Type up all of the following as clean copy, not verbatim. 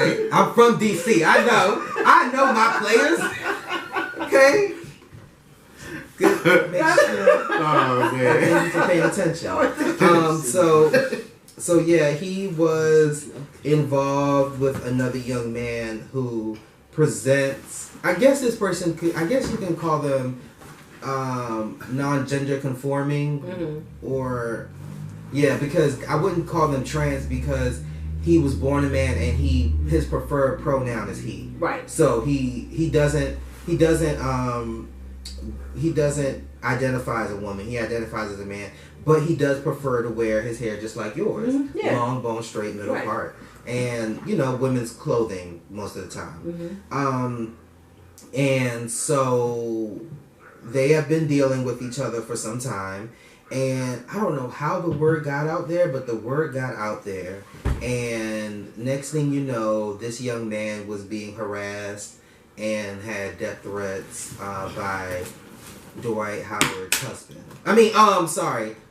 Okay, I'm from DC. I know my players. Okay. Good. Make sure. Oh man. You paying attention. So yeah, he was involved with another young man who presents. I guess this person could. I guess you can call them non-gender conforming, or because I wouldn't call them trans because he was born a man and his preferred pronoun is he. Right. So he doesn't identify as a woman. He identifies as a man, but he does prefer to wear his hair just like yours, long, bone, straight, middle part, and women's clothing most of the time. And so they have been dealing with each other for some time. And I don't know how the word got out there, but the word got out there. And next thing you know, this young man was being harassed and had death threats by Dwight Howard's husband.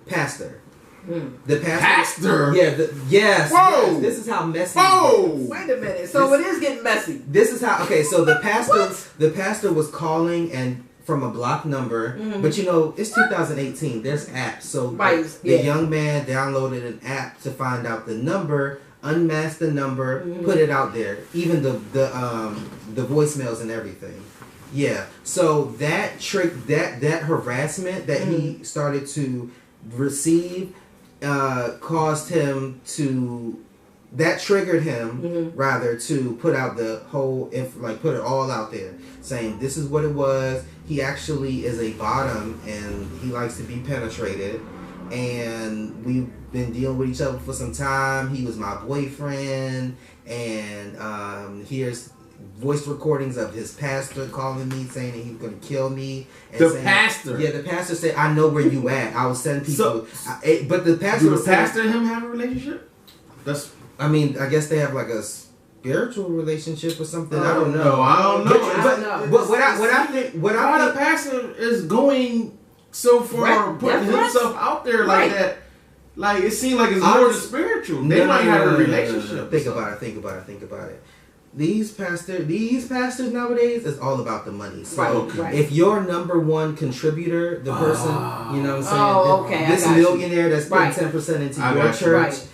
Pastor. The pastor. Yeah. Yes. Whoa. Yes. This is how messy. Whoa. Wait a minute. So it is getting messy. This is how. Okay. So the pastor was calling and from a block number, but it's 2018. There's apps. So the young man downloaded an app to find out the number, unmasked the number, put it out there, even the voicemails and everything. Yeah. So that that harassment that he started to receive caused him to. That triggered him rather to put out the whole put it all out there, saying this is what it was. He actually is a bottom and he likes to be penetrated, and we've been dealing with each other for some time. He was my boyfriend, and here's voice recordings of his pastor calling me saying that he's going to kill me. And the pastor? Yeah, the pastor said, "I know where you at. I will send people." But the pastor do the pastor and him have a relationship? I guess they have like a spiritual relationship or something. I don't know. But what I think the pastor is going so far putting himself out there like that, like it seems like it's more than spiritual. They might have a relationship. Think about it. These pastors nowadays is all about the money. So if your number one contributor, the person, you know what I'm saying, this millionaire that's putting 10% into your church.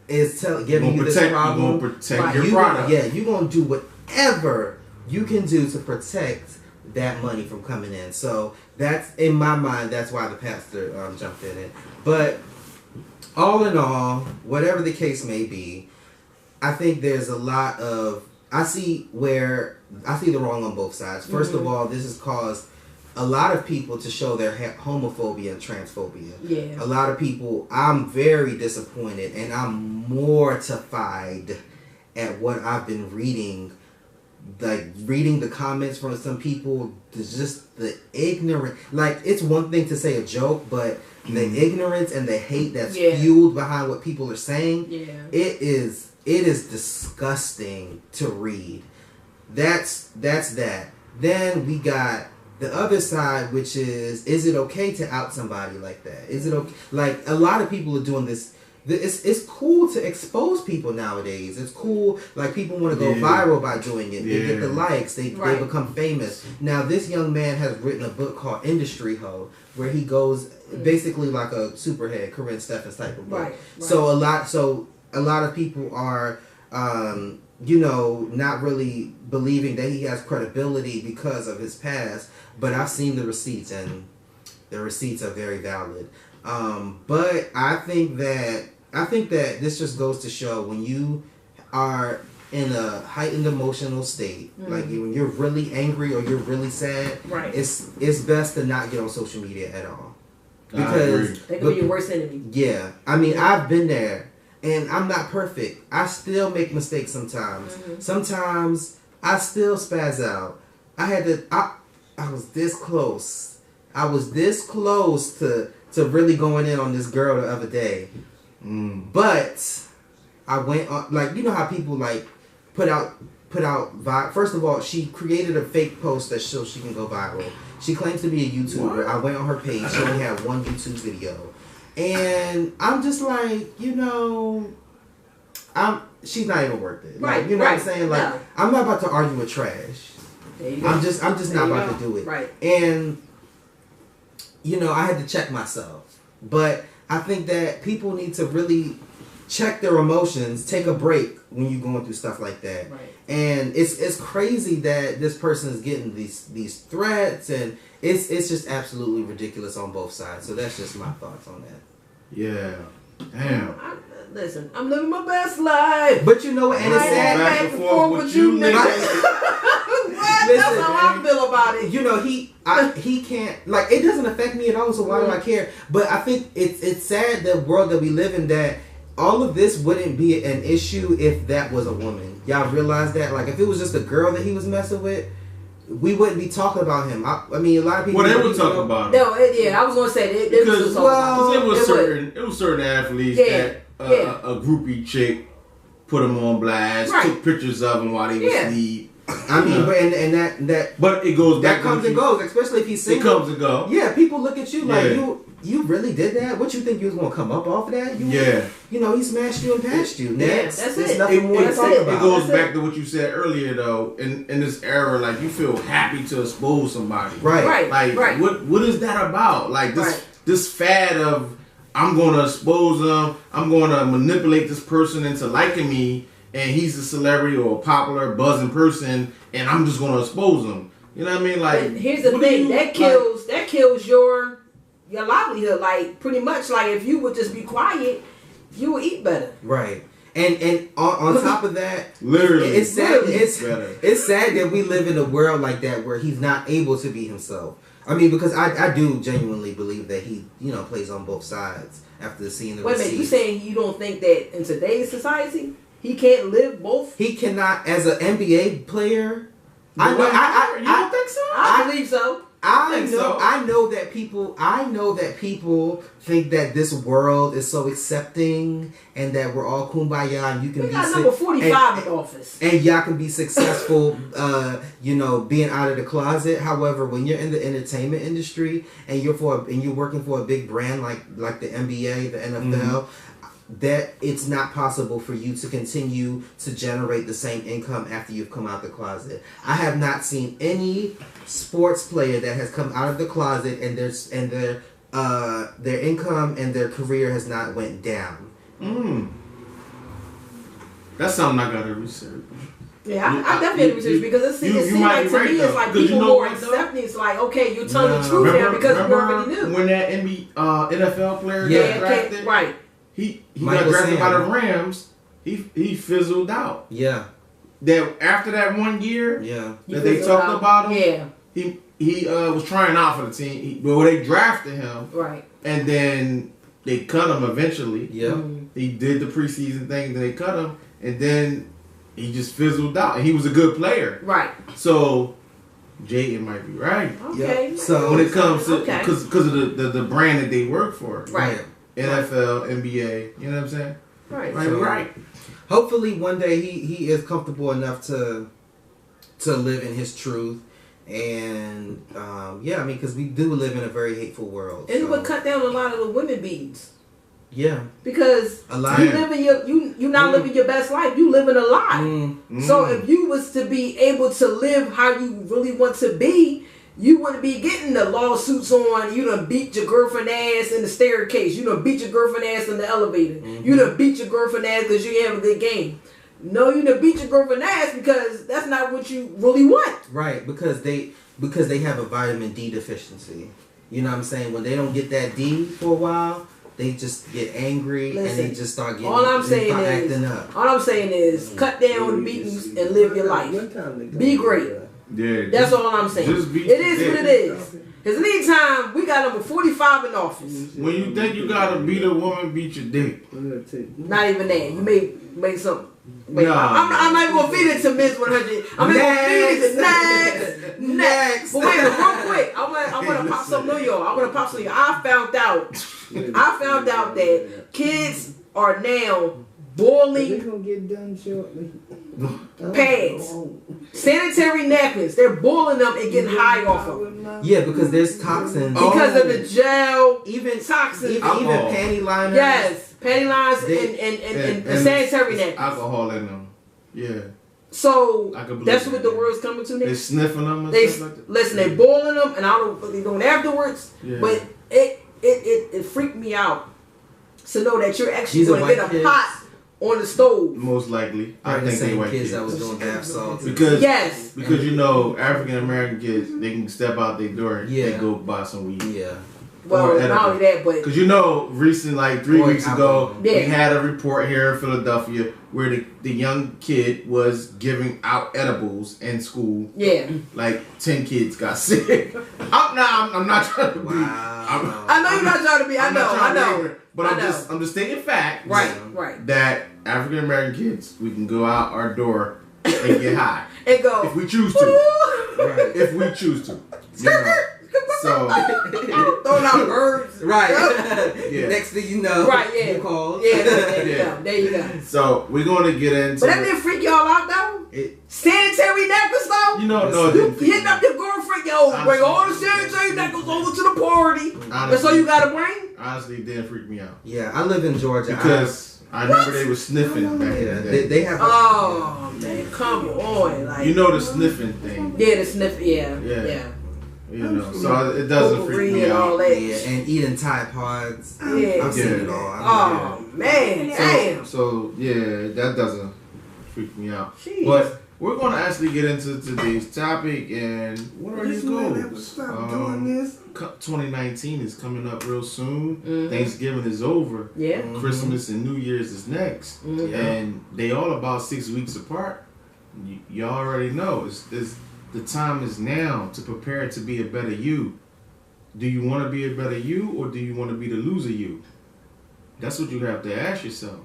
Is giving you this problem. You're going to protect your product. Yeah, you're going to do whatever you can do to protect that money from coming in. So that's, in my mind, that's why the pastor jumped in it. But all in all, whatever the case may be, I think there's a lot of, I see the wrong on both sides. First of all, this has caused a lot of people to show their homophobia and transphobia. Yeah. A lot of people, I'm very disappointed and I'm mortified at what I've been reading. Like, reading the comments from some people, just the ignorant. Like, it's one thing to say a joke, but the ignorance and the hate that's fueled behind what people are saying, it is disgusting to read. That's that. Then we got the other side, which is it okay to out somebody like that? Is it okay? Like, a lot of people are doing this. It's cool to expose people nowadays. It's cool. Like, people want to go viral by doing it. They get the likes. They become famous. Now, this young man has written a book called Industry Ho, where he goes basically like a Superhead, Corinne Steffens type of book. Right. So a lot of people are not really believing that he has credibility because of his past. But I've seen the receipts, and the receipts are very valid. But I think that this just goes to show when you are in a heightened emotional state, like when you're really angry or you're really sad, it's best to not get on social media at all. Because they could be your worst enemy. Yeah. I mean, I've been there. And I'm not perfect. I still make mistakes sometimes. Sometimes I still spaz out. I was this close. I was this close to really going in on this girl the other day. But I went on, like, you know how people like put out first of all, she created a fake post that so she can go viral. She claims to be a YouTuber. What? I went on her page. She only had one YouTube video. And I'm just like, she's not even worth it. Right. Like, you know what I'm saying? Like, No. I'm not about to argue with trash. I'm just not about to do it. Right. And, I had to check myself. But I think that people need to really check their emotions, take a break when you're going through stuff like that. Right. And it's crazy that this person is getting these threats, and it's just absolutely ridiculous on both sides. So that's just my thoughts on that. Yeah. Damn. Listen, I'm living my best life. But you know what? And it's sad. Back and forth with you niggas. That's how I feel about it. He can't, like, it doesn't affect me at all, so why do I care? But I think it's sad, the world that we live in, that all of this wouldn't be an issue if that was a woman. Y'all realize that? Like, if it was just a girl that he was messing with, we wouldn't be talking about him. I mean, a lot of people... Well, they would talk about him. No, I was going to say, it was certain athletes that a groupie chick put him on blast, took pictures of him while they was asleep. I mean, but it goes back. That comes and goes, especially if he's single. It comes and goes. Yeah, people look at you like, you really did that? What you think you was gonna come up off of that? He smashed you and passed you. Next, that's there's it. nothing more to talk about. It goes back to what you said earlier, though. In this era, like, you feel happy to expose somebody, right? Like, what is that about? Like this fad of, I'm gonna expose them. I'm gonna manipulate this person into liking me. And he's a celebrity or a popular buzzing person, and I'm just gonna expose him. You know what I mean? Like, but here's the thing, that kills your livelihood. Like, pretty much, like, if you would just be quiet, you would eat better. Right. And on top of that, literally, it's sad. Better. It's sad that we live in a world like that where he's not able to be himself. I mean, because I do genuinely believe that he, plays on both sides after seeing the. Wait a minute, you saying you don't think that in today's society he can't live both? He cannot, as an NBA player. You don't think so? I believe so. I know that people think that this world is so accepting and that we're all kumbaya and you can got number 45 in office. And y'all can be successful being out of the closet. However, when you're in the entertainment industry and you're working for a big brand like the NBA, the NFL, that it's not possible for you to continue to generate the same income after you've come out the closet. I have not seen any sports player that has come out of the closet and their income and their career has not went down. That's something I gotta research. Yeah, I definitely research because it seems like to me it's like people more accepting. It's like, okay, you're telling the truth now because you already knew. When that NFL player got drafted, right? He got drafted by the Rams. He fizzled out. Yeah. That after that 1 year, that they talked about him. Yeah. He was trying out for the team. But they drafted him. Right. And then they cut him eventually. Yeah. He did the preseason thing. Then they cut him, and then he just fizzled out. And he was a good player. Right. So Jayden might be right. Okay. Yep. So when it comes to because of the brand that they work for. Right. NFL, NBA, you know what I'm saying? Right. Right. Hopefully one day he is comfortable enough to live in his truth. And because we do live in a very hateful world. And it would cut down a lot of the women beats. Yeah. Because you're not living your best life. You living a lie. So if you was to be able to live how you really want to be, you wouldn't be getting the lawsuits on. You done beat your girlfriend ass in the staircase. You done beat your girlfriend ass in the elevator. You done beat your girlfriend ass because you have a good game. No, you done beat your girlfriend ass because that's not what you really want. Right, because they have a vitamin D deficiency. You know what I'm saying? When they don't get that D for a while, they just get angry and they just start getting acting up. All I'm saying is cut down the beatings and live your life. Be great. Yeah, that's all I'm saying. It is what it is. Because anytime we got number 45 in office. When you think you gotta beat a woman, beat your dick. Not even that. You may make something. Wait, I'm not even gonna feed it to Ms. 100. I'm just gonna feed it to next. But wait, real quick, I want to pop something on y'all. I found out that kids are now boiling pads, sanitary napkins. They're boiling them and getting high off of them. Yeah, because there's toxins. Because of the gel, even toxins, even panty liners. Yes. Panty lines and sanitary napkins. Alcohol in them. Yeah. So that's what the word's coming to now. They sniffing them and stuff like that. Listen, they boiling them, and I don't know what they're doing afterwards. Yeah. But it freaked me out to know that you're actually going to get a pot on the stove. Most likely, I think they white kids that was doing bath salts. Because you know African American kids, they can step out their door and they go buy some weed. Yeah. Well, not only that, but because you know, recent like 3 weeks ago, we had a report here in Philadelphia where the young kid was giving out edibles in school. Yeah. Like 10 kids got sick. I'm not trying to be. I know you're not trying to be. I know. But I'm just stating fact. Right. That African American kids, we can go out our door and get high. And go. If we choose to. Right. If we choose to. You know. So throwing out birds. Right. Yeah. Next thing you know. Right, yeah. Calls. Yeah, there you go. So we're gonna get into. But that didn't freak y'all out though? Sanitary napkins though? You know, no, it didn't freak hitting up your girlfriend, bring all the sanitary napkins over to the party. That's all you gotta bring? Honestly, it didn't freak me out. Yeah, I live in Georgia. Because I remember they were sniffing back in the day. They have man, come on. Like, you know the sniffing thing. Yeah, the sniff, yeah. You know, so it doesn't freak me out. Yeah, and eating Tide Pods. Yeah. I've seen it all. Man, damn. So, yeah, that doesn't freak me out. Jeez. But we're going to actually get into today's topic, and what are your goals? Stop doing this. 2019 is coming up real soon. Mm-hmm. Thanksgiving is over. Yeah. Christmas and New Year's is next. Mm-hmm. And they all about 6 weeks apart. Y'all already know. The time is now to prepare to be a better you. Do you want to be a better you, or do you want to be the loser you? That's what you have to ask yourself.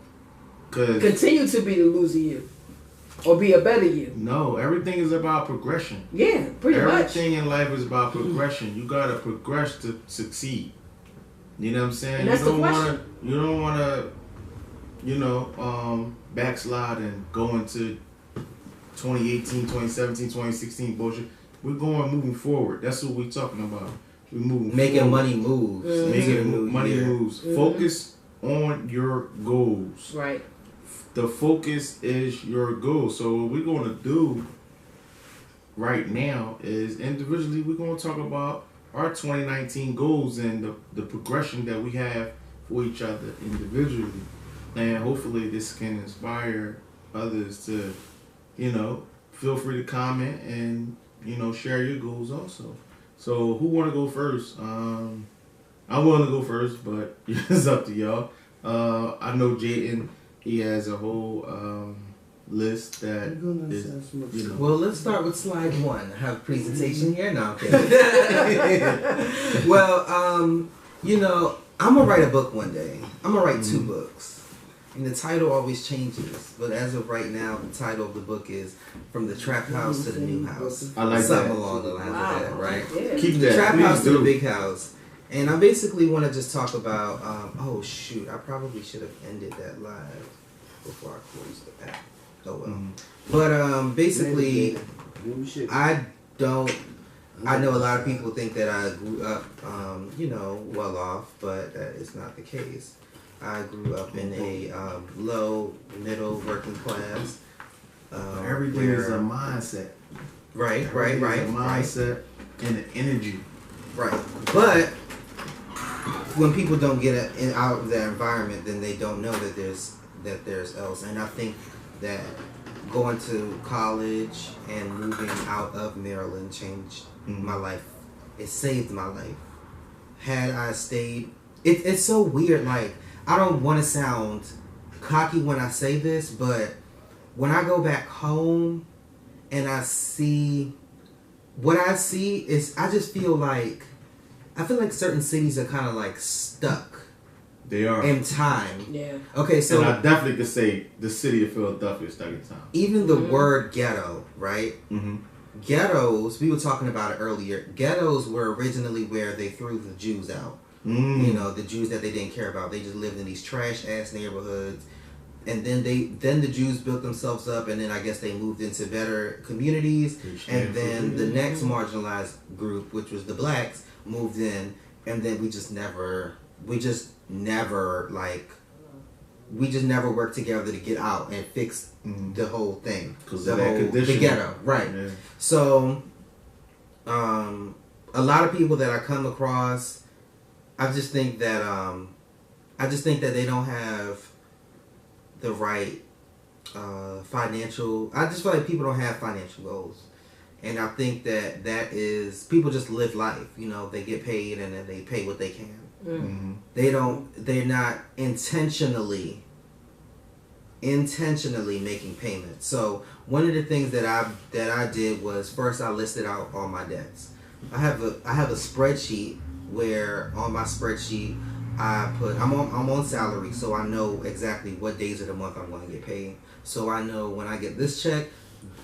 Continue to be the loser you, or be a better you. No, everything is about progression. Yeah, pretty much. Everything in life is about progression. You gotta progress to succeed. You know what I'm saying? And that's you don't wanna, backslide and go into 2018, 2017, 2016 bullshit. We're moving forward. That's what we're talking about. We're making forward. Money moves. Mm-hmm. Making money moves. Mm-hmm. Focus on your goals. Right. The focus is your goal. So what we're going to do right now is individually we're going to talk about our 2019 goals and the progression that we have for each other individually. And hopefully this can inspire others to, feel free to comment and, share your goals also. So who want to go first? I'm willing to go first, but it's up to y'all. I know Jayden, he has a whole list that is, Well, let's start with slide 1. I have a presentation here. No, I'm kidding. Well, I'm going to write a book one day. I'm going to write 2 books. And the title always changes, but as of right now, the title of the book is From the Trap House to the New House. I like something that. along the lines of that, right? Yeah. Keep the that. Trap House to do. the Big House. And I basically want to just talk about, I probably should have ended that live before I closed the app. Oh well. But basically, I know a lot of people think that I grew up, well off, but that is not the case. I grew up in a low, middle, working class. Everything is a mindset. Right. A mindset and an energy. Right. But when people don't get out of that environment, then they don't know that there's else. And I think that going to college and moving out of Maryland changed my life. It saved my life. Had I stayed, it's so weird. Like, I don't want to sound cocky when I say this, but when I go back home and I see what I see is, I feel like certain cities are kind of like stuck. They are. In time. Yeah. Okay, so. And I definitely could say the city of Philadelphia is stuck in time. Even the word ghetto, right? Mm-hmm. Ghettos, we were talking about it earlier. Ghettos were originally where they threw the Jews out. The Jews that they didn't care about. They just lived in these trash ass neighborhoods, and then the Jews built themselves up, and then I guess they moved into better communities, and then the next marginalized group, which was the blacks, moved in, and then we just never like we just never worked together to get out and fix the whole thing. Because of that condition. The ghetto, right. Yeah. So, a lot of people that I come across, I just think that they don't have the right financial. I just feel like people don't have financial goals, and I think that is people just live life. You know, they get paid and then they pay what they can. They're not intentionally making payments. So one of the things that I did was first I listed out all my debts. I have a spreadsheet where on my spreadsheet I put I'm on salary, so I know exactly what days of the month I'm going to get paid. So I know when I get this check,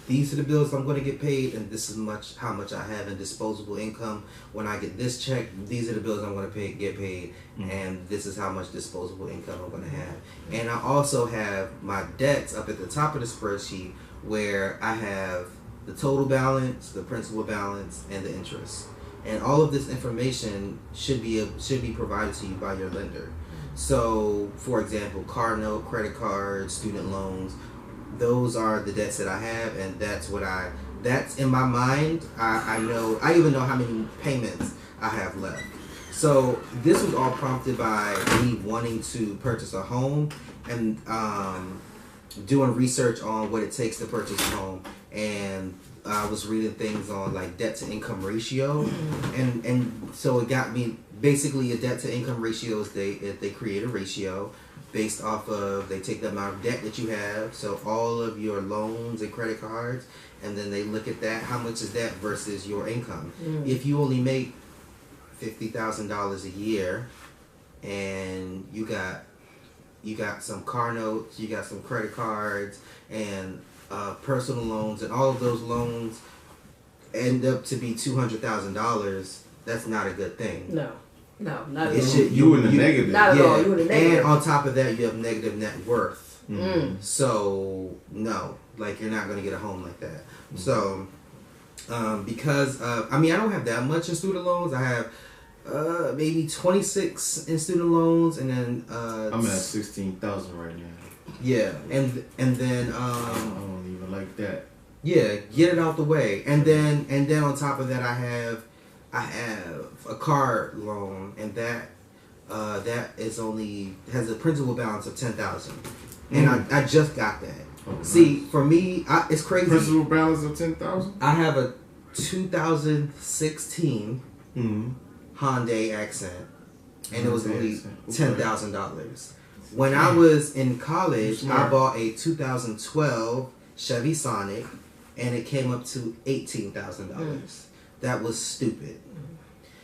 these are the bills I'm going to get paid, and this is how much I have in disposable income. When I get this check, these are the bills I'm going to get paid, and this is how much disposable income I'm going to have. And I also have my debts up at the top of the spreadsheet where I have the total balance, the principal balance, and the interest. And all of this information should be provided to you by your lender. So, for example, car note, credit card, student loans. Those are the debts that I have, and that's in my mind. I even know how many payments I have left. So this was all prompted by me wanting to purchase a home and doing research on what it takes to purchase a home. And I was reading things on like debt to income ratio, and so it got me basically a debt to income ratio is they create a ratio based off of, they take the amount of debt that you have, so all of your loans and credit cards, and then they look at that, how much is that versus your income. If you only make $50,000 a year and you got some car notes, you got some credit cards and personal loans, and all of those loans end up to be $200,000, that's not a good thing. No, not at all. You in the negative. Not at all. You in the negative. And on top of that, you have negative net worth. So no, like you're not gonna get a home like that. So because I don't have that much in student loans. I have maybe 26 in student loans, and then I'm at 16,000 right now. Yeah, and then I don't even like that. Yeah, get it out the way, and then on top of that, I have a car loan, and that has a principal balance of $10,000, and I just got that. Oh, see, nice. For me, it's crazy. Principal balance of $10,000. I have a 2016 Hyundai Accent, and it was only $10,000. When I was in college, I bought a 2012 Chevy Sonic, and it came up to $18,000. That was stupid.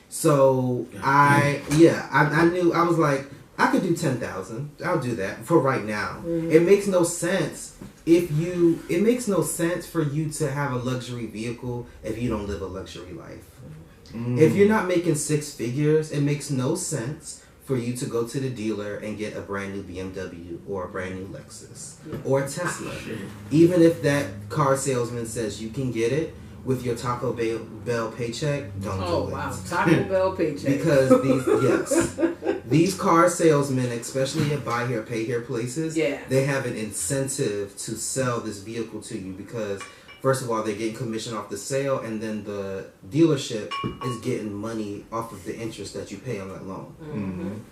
So I knew, I was like, I could do 10,000. I'll do that for right now. It makes no sense it makes no sense for you to have a luxury vehicle if you don't live a luxury life. If you're not making six figures, it makes no sense for you to go to the dealer and get a brand new BMW or a brand new Lexus or a Tesla. Even if that car salesman says you can get it with your Taco Bell paycheck, don't do it. Oh, wow. Taco Bell paycheck. Because these car salesmen, especially at buy here, pay here places, they have an incentive to sell this vehicle to you because, first of all, they're getting commission off the sale, and then the dealership is getting money off of the interest that you pay on that loan.